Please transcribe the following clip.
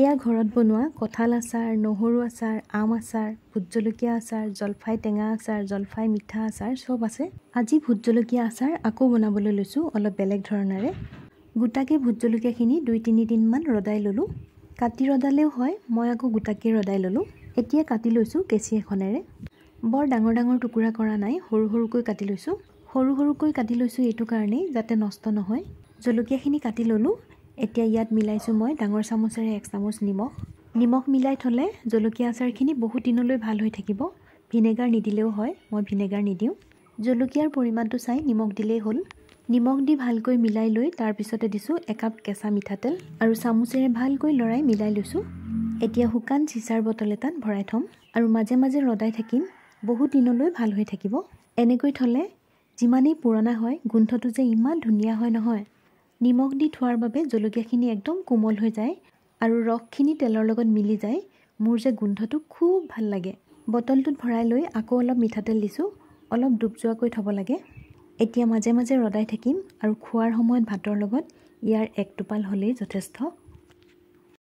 এয়া ঘৰত বনোৱা কঁঠাল আচাৰ, নহৰু আচাৰ, আম আচাৰ, ভোট জলকীয়া আচাৰ, জলফাই টেঙা আচাৰ, জলফাই মিঠা আচাৰ চব আছে। আজি ভোট জলকীয়া আচাৰ আকৌ বনাবলৈ লৈছোঁ অলপ বেলেগ ধৰণেৰে। গোটাকে ভোট জলকীয়াখিনি 2-3 দিনমান ৰদাই ল'লোঁ। কাটি ৰদালেও হয়, মই আকৌ গোটাকে ৰদাই ল'লোঁ। এতিয়া কাটি লৈছোঁ কেঁচি এখনেৰে। বৰ ডাঙৰ ডাঙৰ টুকুৰা কৰা নাই, সৰু সৰুকৈ কাটি লৈছোঁ। সৰু সৰুকৈ কাটি লৈছোঁ এইটো কাৰণেই যাতে নষ্ট নহয়। জলকীয়াখিনি কাটি ল'লোঁ। এতিয়া ইয়াত মিলাইছোঁ মই ডাঙৰ চামুচেৰে 1 চামুচ নিমখ। নিমখ মিলাই থ'লে জলকীয়া আচাৰখিনি বহুত দিনলৈ ভাল হৈ থাকিব। ভিনেগাৰ নিদিলেও হয়, মই ভিনেগাৰ নিদিওঁ। জলকীয়াৰ পৰিমাণটো চাই নিমখ দিলেই হ'ল। নিমখ দি ভালকৈ মিলাই লৈ তাৰপিছতে দিছোঁ 1 কাপ কেঁচা মিঠাতেল আৰু চামুচেৰে ভালকৈ লৰাই মিলাই লৈছোঁ। এতিয়া শুকান চিচাৰ বটল এটাত ভৰাই থ'ম আৰু মাজে মাজে ৰদাই থাকিম, বহুত দিনলৈ ভাল হৈ থাকিব। এনেকৈ থ'লে যিমানেই পুৰণা হয় গোন্ধটো যে ইমান ধুনীয়া হয় নহয়। নিমখ দি থোৱাৰ বাবে জলকীয়াখিনি একদম কোমল হৈ যায় আৰু ৰসখিনি তেলৰ লগত মিলি যায়। মোৰ যে গোন্ধটো খুব ভাল লাগে। বটলটোত ভৰাই লৈ আকৌ অলপ মিঠাতেল দিছোঁ, অলপ ডুব যোৱাকৈ থ'ব লাগে। এতিয়া মাজে মাজে ৰদাই থাকিম আৰু খোৱাৰ সময়ত ভাতৰ লগত ইয়াৰ 1 টোপাল হ'লেই যথেষ্ট।